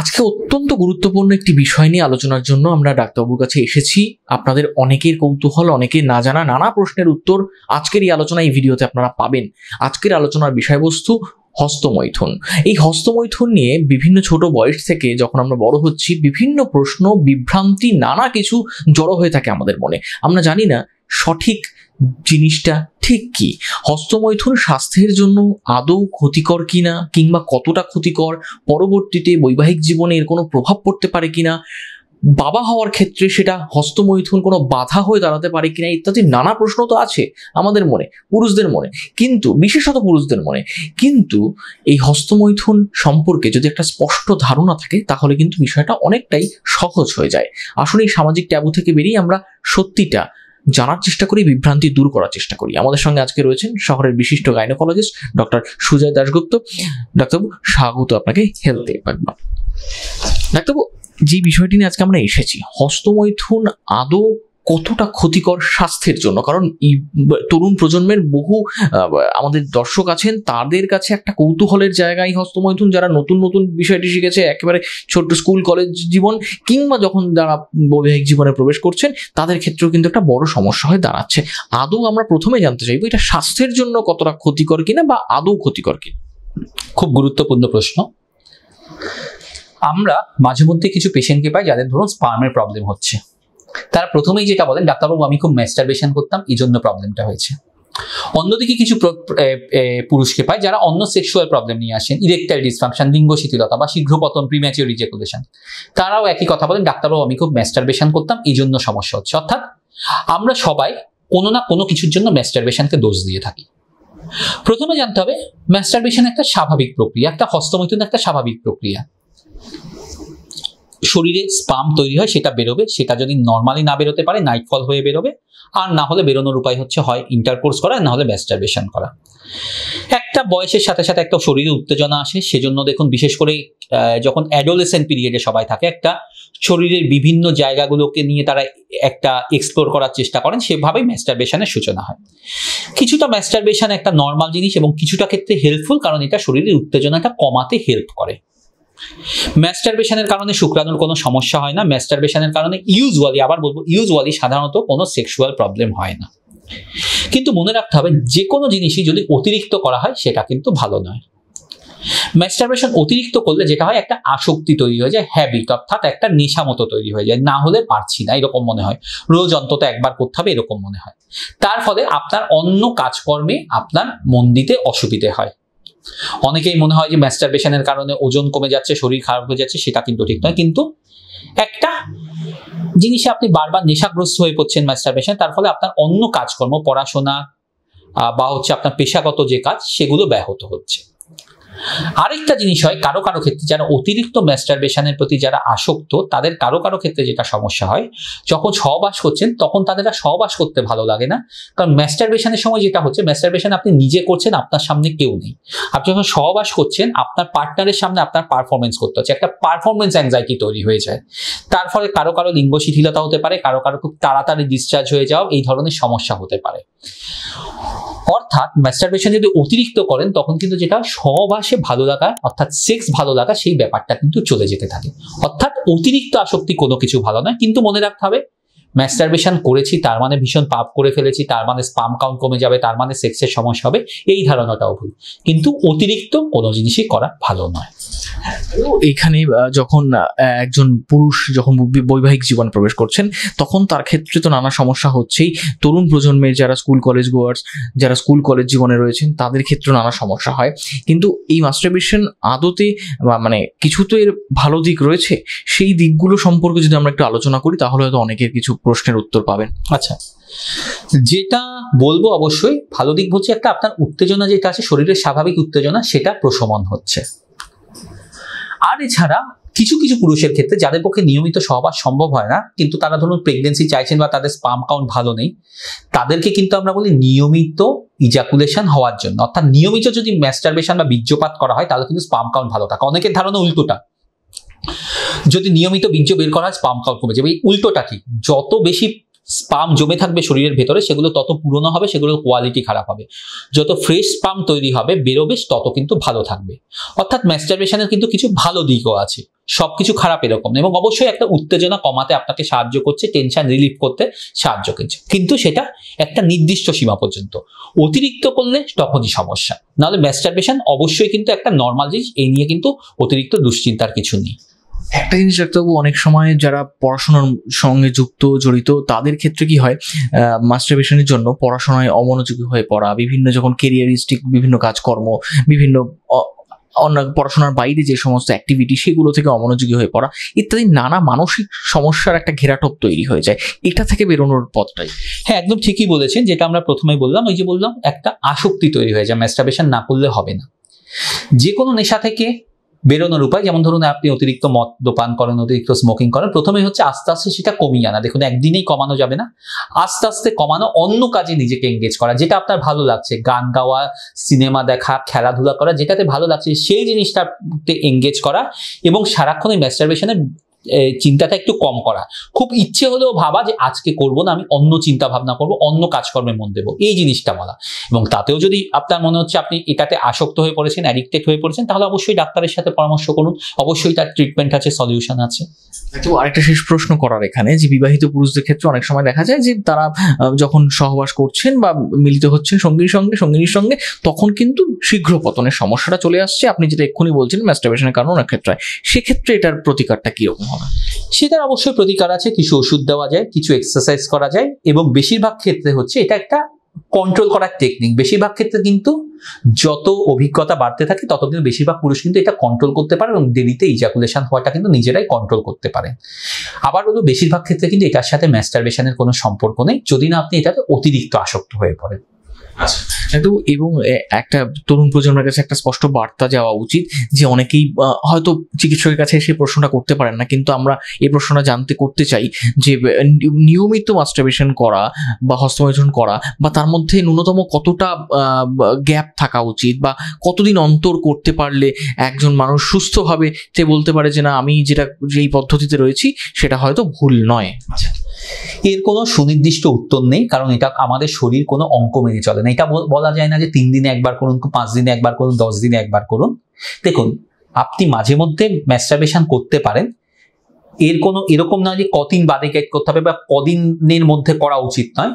আজকে অত্যন্ত গুরুত্বপূর্ণ একটি বিষয় নিয়ে আলোচনার জন্য আমরা ডাক্তারবাবুর কাছে এসেছি। আপনাদের অনেকের কৌতূহল, অনেকের না জানা নানা প্রশ্নের উত্তর আজকের এই আলোচনা, এই ভিডিওতে আপনারা পাবেন। আজকের আলোচনার বিষয়বস্তু হস্তমৈথুন। এই হস্তমৈথুন নিয়ে বিভিন্ন ছোট বয়স থেকে যখন আমরা বড় হচ্ছি, বিভিন্ন প্রশ্ন, বিভ্রান্তি, নানা কিছু জড়ো হয়ে থাকে আমাদের মনে। আমরা জানি না সঠিক জিনিসটা ঠিক কি। হস্তমৈথুন স্বাস্থ্যের জন্য আদৌ ক্ষতিকর কিনা, কিংবা কতটা ক্ষতিকর, পরবর্তীতে বৈবাহিক জীবনে এর কোনো প্রভাব পড়তে পারে কিনা, বাবা হওয়ার ক্ষেত্রে সেটা হস্তমৈথুন কোনো বাধা হয়ে দাঁড়াতে পারে কিনা, ইত্যাদি নানা প্রশ্ন তো আছে আমাদের মনে, পুরুষদের মনে, কিন্তু বিশেষত পুরুষদের মনে। কিন্তু এই হস্তমৈথুন সম্পর্কে যদি একটা স্পষ্ট ধারণা থাকে, তাহলে কিন্তু বিষয়টা অনেকটাই সহজ হয়ে যায়। আসলে এই সামাজিক ট্যাবু থেকে বেরিয়ে আমরা সত্যিটা জানার চেষ্টা করি, বিভ্রান্তি দূর করার চেষ্টা করি। আমাদের সঙ্গে আজকে রয়েছেন শহরের বিশিষ্ট গাইনোকোলজিস্ট ডক্টর সুজয় দাশগুপ্ত। ডাক্তারবাবু, স্বাগত আপনাকে হেলথে। ডাক্তারবাবু, যে বিষয়টি নিয়ে আজকে আমরা এসেছি, হস্তমৈথুন আদৌ কতটা ক্ষতিকর স্বাস্থ্যের জন্য? কারণ তরুণ প্রজন্মের বহু আমাদের দর্শক আছেন, তাদের কাছে একটা কৌতূহলের জায়গায় হস্তমৈথুন। যারা নতুন নতুন বিষয়টি শিখেছে, একেবারে ছোট্ট স্কুল কলেজ জীবন, কিংবা যখন যারা বৈবাহিক জীবনে প্রবেশ করছেন, তাদের ক্ষেত্রেও কিন্তু একটা বড় সমস্যা হয়ে দাঁড়াচ্ছে। আদৌ আমরা প্রথমে জানতে চাইবো এটা স্বাস্থ্যের জন্য কতটা ক্ষতিকর কিনা, বা আদৌ ক্ষতিকর কিনা। খুব গুরুত্বপূর্ণ প্রশ্ন। আমরা মাঝে মধ্যে কিছু পেশেন্টকে পাই যাদের ধরুন স্পার্মের প্রবলেম হচ্ছে। তারা প্রথমেই যেটা বলেন, ডাক্তারবাবু আমি খুব ম্যাস্টারবেশন করতাম, এই জন্য প্রবলেমটা হয়েছে। অন্যদিকে কিছু পুরুষকে পাই যারা অন্য সেক্সুয়াল প্রবলেম নিয়ে আসেন, ইরেকটাইল ডিসফাংশন, লিঙ্গ শিথিলতা বা শীঘ্রপতন, প্রিম্যাচিওর ইজাকুলেশন। তারাও একই কথা বলেন, ডাক্তারবাবু আমি খুব ম্যাস্টারবেশন করতাম, এই জন্য সমস্যা হচ্ছে। অর্থাৎ আমরা সবাই কোনো না কোনো কিছুর জন্য ম্যাস্টারবেশনকে দোষ দিয়ে থাকি। প্রথমে জানতে হবে ম্যাস্টারবেশন একটা স্বাভাবিক প্রক্রিয়া, একটা হস্তমৈথুন একটা স্বাভাবিক প্রক্রিয়া। শরীরে স্পাম তৈরি হয়, সেটা বেরোবে। সেটা যদি নর্মালি না বেরোতে পারে, নাইটফল হয়ে বেরোবে। আর না হলে বেরোনোর উপায় হচ্ছে হয় ইন্টারকোর্স করা, না হলে ম্যাস্টারবেশন করা। একটা বয়সের সাথে সাথে একটা শরীরে উত্তেজনা আসে। সেজন্য দেখুন, বিশেষ করে যখন অ্যাডোলেসেন্ট পিরিয়ডে সবাই থাকে, একটা শরীরের বিভিন্ন জায়গাগুলোকে নিয়ে তারা একটা এক্সপ্লোর করার চেষ্টা করেন, সেভাবেই ম্যাস্টারবেশনের সূচনা হয়। কিছুটা ম্যাস্টারবেশন একটা নর্মাল জিনিস এবং কিছুটা ক্ষেত্রে হেল্পফুল, কারণ এটা শরীরের উত্তেজনাটা কমাতে হেল্প করে। ম্যাস্টারবেশনের কারণে শুক্রাণুর কোনো সমস্যা হয় না। ম্যাস্টারবেশনের কারণে ইউজুয়ালি সাধারণত কোনো সেক্সুয়াল প্রবলেম হয় না। কিন্তু মনে রাখতে হবে, যে কোনো জিনিসই যদি অতিরিক্ত করা হয় সেটা কিন্তু ভালো নয়। ম্যাস্টারবেশন অতিরিক্ত করলে যেটা হয়, একটা আসক্তি তৈরি হয়ে যায়, হ্যাবিট, অর্থাৎ একটা নেশা মতো তৈরি হয়ে যায়। না হলে পারছি না এরকম মনে হয়, রোজ অন্তত একবার করতে হবে এরকম মনে হয়। তার ফলে আপনার অন্য কাজকর্মে আপনার মন দিতে অসুবিধে হয়। অনেকেই মনে হয় যে ম্যাস্টারবেশনের কারণে ওজন কমে যাচ্ছে, শরীর খারাপ হয়ে যাচ্ছে, সেটা কিন্তু ঠিক নয়। কিন্তু একটা জিনিসে আপনি বারবার নেশাগ্রস্ত হয়ে পড়ছেন ম্যাস্টারবেশন, তার ফলে আপনার অন্য কাজকর্ম, পড়াশোনা বা আপনার পেশাগত যে কাজ, সেগুলো ব্যাহত হচ্ছে। আরেকটা জিনিস হয় কারো কারো ক্ষেত্রে, যারা অতিরিক্ত ম্যাস্টারবেশনের প্রতি যারা আসক্ত, তাদের কারো কারো ক্ষেত্রে যেটা সমস্যা হয়, যখন সহবাস করছেন তখন তাদের আর সহবাস করতে ভালো লাগে না। কারণ ম্যাস্টারবেশনের সময় যেটা হচ্ছে, ম্যাস্টারবেশন আপনি নিজে করছেন, আপনার সামনে কেউ নেই। আপনি যখন সহবাস করছেন, আপনার পার্টনারের সামনে আপনার পারফরমেন্স করতে হচ্ছে, একটা পারফরমেন্স অ্যাংজাইটি তৈরি হয়ে যায়। তার ফলে কারো কারো লিঙ্গ শিথিলতা হতে পারে, কারো কারো খুব তাড়াতাড়ি ডিসচার্জ হয়ে যাও, এই ধরনের সমস্যা হতে পারে। অর্থাৎ ম্যাস্টারবেশন যদি অতিরিক্ত করেন, তখন কিন্তু যেটা সহবাসে ভালো লাগা, অর্থাৎ সেক্স ভালো লাগা, সেই ব্যাপারটা কিন্তু চলে যেতে থাকে। অর্থাৎ অতিরিক্ত আসক্তি কোনো কিছু ভালো নয়। কিন্তু মনে রাখতে হবে, ম্যাস্টারবেশন করেছি তার মানে ভীষণ পাপ করে ফেলেছি, তার মানে স্পাম কাউন্ট কমে যাবে, তার মানে সেক্সের সমস্যা হবে, এই ধারণাটাও ভুল। কিন্তু অতিরিক্ত কোনো জিনিসই করা ভালো নয়। এইখানে যখন একজন পুরুষ যখন বৈবাহিক জীবনে প্রবেশ করছেন, তখন তার ক্ষেত্রে তো নানা সমস্যা হচ্ছেই। তরুণ প্রজন্মের যারা স্কুল কলেজ গোয়ার্স, যারা স্কুল কলেজ জীবনে রয়েছেন, তাদের ক্ষেত্রে নানা সমস্যা হয়। কিন্তু এই মাস্টারবেশন আদতে মানে কিছু তো এর ভালো দিক রয়েছে, সেই দিকগুলো সম্পর্কে যদি আমরা একটু আলোচনা করি, তাহলে হয়তো অনেকের কিছু প্রশ্নের উত্তর পাবেন। আচ্ছা, যেটা বলবো অবশ্যই ভালো দিক হচ্ছে, একটা আপনার উত্তেজনা যেটা আছে, শরীরের স্বাভাবিক উত্তেজনা, সেটা প্রশমন হচ্ছে। আর এছাড়া কিছু কিছু পুরুষের ক্ষেত্রে যাদের পক্ষে নিয়মিত সহবাস সম্ভব হয় না, কিন্তু তারা ধরুন প্রেগনেন্সি চাইছেন বা তাদের স্পাম কাউন্ট ভালো নেই, তাদেরকে কিন্তু আমরা বলি নিয়মিত ইজাকুলেশন হওয়ার জন্য। অর্থাৎ নিয়মিত যদি ম্যাস্টারবেশন বা বীর্যপাত করা হয়, তাহলে কিন্তু স্পাম কাউন্ট ভালো থাকে। অনেকের ধারণা উল্টোটা, যদি নিয়মিত বীর্য বের করা হয় স্পাম কাউন্ট কমে যাবে। এই উল্টোটা ঠিক। যত বেশি স্পাম জমে থাকবে শরীরের ভেতরে, সেগুলো তত পুরনো হবে, সেগুলোর কোয়ালিটি খারাপ হবে। যত ফ্রেশ স্পাম তৈরি হবে, বেরোবে, তত কিন্তু ভালো থাকবে। অর্থাৎ ম্যাস্টারবেশনের কিন্তু কিছু ভালো দিকও আছে, সবকিছু খারাপ এরকম, এবং অবশ্যই একটা উত্তেজনা কমাতে আপনাকে সাহায্য করছে, টেনশন রিলিফ করতে সাহায্য করছে, কিন্তু সেটা একটা নির্দিষ্ট সীমা পর্যন্ত। অতিরিক্ত করলে তখনই সমস্যা। নাহলে ম্যাস্টারবেশন অবশ্যই কিন্তু একটা নর্মাল জিনিস, এই নিয়ে কিন্তু অতিরিক্ত দুশ্চিন্তার কিছু নেই। একটা জিনিস ডাক্তারবাবু, অনেক সময় যারা পড়াশোনার সঙ্গে যুক্ত জড়িত তাদের ক্ষেত্রে কি হয়, মাস্টারবেশনের জন্য পড়াশোনায় অমনোযোগী হয়ে পড়া, বিভিন্ন যখন কেরিয়ারিস্টিক বিভিন্ন কাজকর্ম, বিভিন্ন অন্য পড়াশোনার বাইরে যে সমস্ত অ্যাক্টিভিটি সেগুলো থেকে অমনোযোগী হয়ে পড়া ইত্যাদি নানা মানসিক সমস্যার একটা ঘেরাটোপ তৈরি হয়ে যায়। এটা থেকে বেরোনোর পথটাই। হ্যাঁ, একদম ঠিকই বলেছেন। যেটা আমরা প্রথমে বললাম, ওই যে বললাম, একটা আসক্তি তৈরি হয়ে যায়, ম্যাস্টারবেশন না করলে হবে না। যে কোনো নেশা থেকে বেরোনোর উপায়, যেমন ধরুন আপনি অতিরিক্ত মদ্যপান করেন, অতিরিক্ত স্মোকিং করেন, প্রথমেই হচ্ছে আস্তে আস্তে সেটা কমিয়ে আনা। দেখুন, একদিনেই কমানো যাবে না, আস্তে আস্তে কমানো, অন্য কাজে নিজেকে এঙ্গেজ করা, যেটা আপনার ভালো লাগছে, গান গাওয়া, সিনেমা দেখা, খেলাধুলা করা, যেটাতে ভালো লাগছে সেই জিনিসটাতে এঙ্গেজ করা, এবং সারাক্ষণ এই ম্যাস্টারবেশনের চিন্তাটা একটু কম করা। খুব ইচ্ছে হলেও ভাবা যে আজকে করব না, আমি অন্য চিন্তা ভাবনা করব, অন্য কাজকর্মে মন দেবো, এই জিনিসটা বলা। এবং তাতেও যদি আপনার মনে হচ্ছে আপনি এটাতে আসক্ত হয়ে পড়েছেন, অ্যাডিক্টেড হয়ে পড়েছেন, তাহলে অবশ্যই ডাক্তারের সাথে পরামর্শ করুন, অবশ্যই তার ট্রিটমেন্ট আছে, সলিউশন আছে। তো আরেকটা শেষ প্রশ্ন করার এখানে, যে বিবাহিত পুরুষদের ক্ষেত্রে অনেক সময় দেখা যায় যে তারা যখন সহবাস করছেন বা মিলিত হচ্ছেন সঙ্গিনীর সঙ্গে, তখন কিন্তু শীঘ্র পতনের সমস্যাটা চলে আসছে। আপনি যেটা এক্ষুনি বলছেন ম্যাস্টারবেশনের কারণে অনেক ক্ষেত্রে হয়, সেক্ষেত্রে এটার প্রতিকারটা কিরকম হবে? সেটার অবশ্যই প্রতিকার আছে, কিছু ওষুধ দেওয়া যায়, কিছু এক্সারসাইজ করা যায়, এবং বেশিরভাগ ক্ষেত্রে হচ্ছে এটা একটা কন্ট্রোল করার টেকনিক। বেশিরভাগ ক্ষেত্রে কিন্তু যত অভিজ্ঞতা বাড়তে থাকে তত কিন্তু বেশিরভাগ পুরুষ কিন্তু এটা কন্ট্রোল করতে পারে, এবং দেরিতে ইজাকুলেশন হওয়াটা কিন্তু নিজেরাই কন্ট্রোল করতে পারে। আবার বলবো, বেশিরভাগ ক্ষেত্রে কিন্তু এটার সাথে ম্যাস্টারবেশনের কোনো সম্পর্ক নেই, যদি না আপনি এটাতে অতিরিক্ত আসক্ত হয়ে পড়েন। তো এবং একটা তরুণ প্রজন্মের কাছে একটা স্পষ্ট বার্তা যাওয়া উচিত, যে অনেকেই হয়তো চিকিৎসকের কাছে এসে প্রশ্নটা করতে পারেন না, কিন্তু আমরা এই প্রশ্নটা করতে চাই যে নিয়মিত মাস্টারবেশন করা বা হস্তমৈথুন করা, বা তার মধ্যে ন্যূনতম কতটা গ্যাপ থাকা উচিত, বা কতদিন অন্তর করতে পারলে একজন মানুষ সুস্থভাবে সে বলতে পারে যে না, আমি যেই পদ্ধতিতে রয়েছি সেটা হয়তো ভুল নয়। এর কোনো সুনির্দিষ্ট উত্তর নেই, কারণ এটা আমাদের শরীর কোনো অঙ্ক মেনে চলে না। এটা বলা যায় না যে 3 দিনে একবার করুন, 5 দিনে একবার করুন, 10 দিনে একবার করুন। দেখুন, আপনি মাঝে মধ্যে ম্যাস্টারবেশন করতে পারেন, এর কোনো এরকম নয় যে কদিন বাদে করতে হবে বা কদিনের মধ্যে করা উচিত নয়।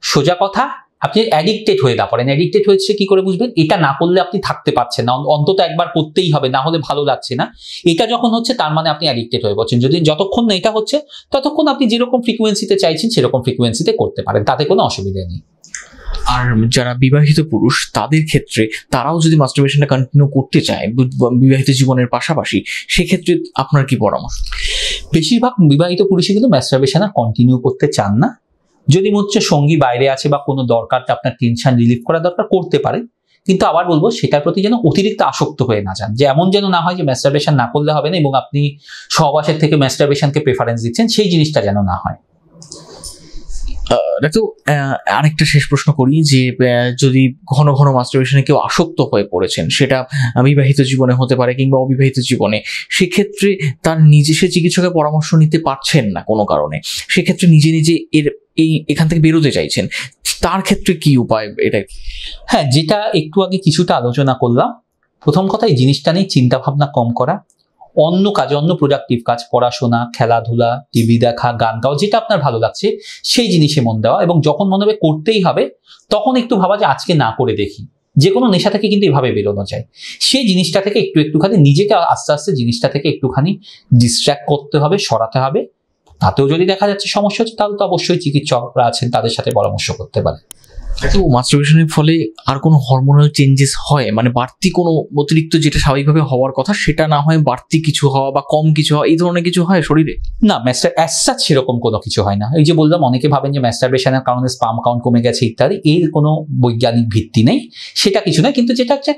সোজা কথা, আপনি অ্যাডিক্টেড হয়ে না পড়েন। অ্যাডিক্টেড হয়েছে কি করে বুঝবেন? এটা না করলে আপনি থাকতে পারছেন না, অন্তত একবার করতেই হবে, না হলে ভালো লাগছে না। এটা যখন হচ্ছে তার মানে আপনি অ্যাডিক্টেড হয়ে পড়ছেন। যদি যতক্ষণ না এটা হচ্ছে ততক্ষণ আপনি যেরকম ফ্রিকোয়েন্সিতে চাইছেন সেরকম ফ্রিকোয়েন্সিতে করতে পারেন, তাতে কোনো অসুবিধা নেই। আর যারা বিবাহিত পুরুষ তাদের ক্ষেত্রে, তারাও যদি মাস্টারবেশনটা কন্টিনিউ করতে চায় বিবাহিত জীবনের পাশাপাশি, সেক্ষেত্রে আপনার কি পরামর্শ? বেশিরভাগ বিবাহিত পুরুষই কিন্তু মাস্টারবেশন কন্টিনিউ করতে চান না। যদি হচ্ছে সঙ্গী বাইরে আছে বা কোনো দরকারটা আপনার টেনশন রিলিফ করা দরকার, করতে পারে, কিন্তু আবার বলবো সেটার প্রতি যেন অতিরিক্ত আসক্ত হয়ে না যান, যে এমন যেন না হয় যে মাস্টারবেশন না করলে হবে না এবং আপনি সহবাসের থেকে মাস্টারবেশনকে প্রেফারেন্স দিচ্ছেন, সেই জিনিসটা যেন না হয়। তো আরেকটা শেষ প্রশ্ন করি, যে যদি ঘন ঘন মাস্টারবেশনে কেউ আসক্ত হয়ে পড়েছেন, সেটা বিবাহিত জীবনে হতে পারে কিংবা অবিবাহিত জীবনে, সেক্ষেত্রে তার সে চিকিৎসকের পরামর্শ নিতে পারছেন না কোনো কারণে, সেক্ষেত্রে নিজে এখান থেকে বেরোতে চাইছেন, তার ক্ষেত্রে কি উপায়? এটা হ্যাঁ, যেটা একটু আগে কিছুটা আলোচনা করলাম। প্রথম কথা, এই জিনিসটা নিয়ে চিন্তা ভাবনা কম করা, অন্য কাজ, অন্য প্রোডাক্টিভ কাজ, পড়াশোনা, খেলাধুলা, টিভি দেখা, গান গাওয়া, যেটা আপনার ভালো লাগছে সেই জিনিসে মন দেওয়া, এবং যখন মনে হবে করতেই হবে তখন একটু ভাবা যে আজকে না করে দেখি। যে কোনো নেশা থেকে কিন্তু এভাবে বেরোনো যায়। সেই জিনিসটা থেকে একটুখানি নিজেকে আস্তে আস্তে জিনিসটা থেকে একটুখানি ডিস্ট্র্যাক্ট করতে হবে, সরাতে হবে। তাতেও যদি দেখা যাচ্ছে সমস্যা হচ্ছে, তাহলে তো অবশ্যই চিকিৎসকরা আছেন, তাদের সাথে পরামর্শ করতে পারে। তো মাস্টারবেশনের ফলে আর কোনো হরমোনাল চেঞ্জেস হয়, মানে বাড়তি কোনো অতিরিক্ত যেটা স্বাভাবিকভাবে হওয়ার কথা সেটা না হয় বাড়তি কিছু হওয়া বা কম কিছু হওয়া, এই ধরনের কিছু হয় শরীরে? না, সেরকম কোনো কিছু হয় না। এই যে বললাম, অনেকে ভাবেন যে ম্যাস্টারবেশনের কারণে স্পাম কাউন্ট কমে গেছে ইত্যাদি, এর কোনো বৈজ্ঞানিক ভিত্তি নেই, সেটা কিছু নয়। কিন্তু যেটা হচ্ছে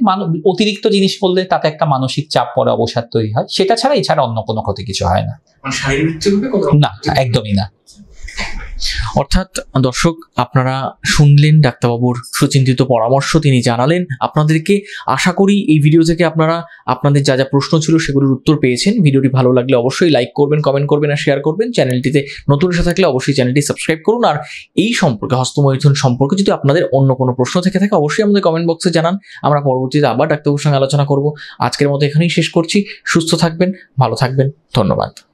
অতিরিক্ত জিনিস করলে তাতে একটা মানসিক চাপ পড়ে, অবসাদ তৈরি হয়, সেটা ছাড়া এছাড়া অন্য কোনো ক্ষতি কিছু হয় না। শারীরিক না, একদমই না। অর্থাৎ দর্শক, আপনারা শুনলেন ডাক্তারবাবুর সুচিন্তিত পরামর্শ, তিনি জানালেন আপনাদেরকে। আশা করি এই ভিডিও থেকে আপনারা আপনাদের যা যা প্রশ্ন ছিল সেগুলোর উত্তর পেয়েছেন। ভিডিওটি ভালো লাগলে অবশ্যই লাইক করবেন, কমেন্ট করবেন আর শেয়ার করবেন। চ্যানেলটিতে নতুন এসে থাকলে অবশ্যই চ্যানেলটি সাবস্ক্রাইব করুন। আর এই সম্পর্কে, হস্তমৈথুন সম্পর্কে যদি আপনাদের অন্য কোনো প্রশ্ন থেকে থাকে অবশ্যই আমাদের কমেন্ট বক্সে জানান। আমরা পরবর্তীতে আবার ডাক্তারবাবুর সঙ্গে আলোচনা করব। আজকের মতো এখানেই শেষ করছি। সুস্থ থাকবেন, ভালো থাকবেন, ধন্যবাদ।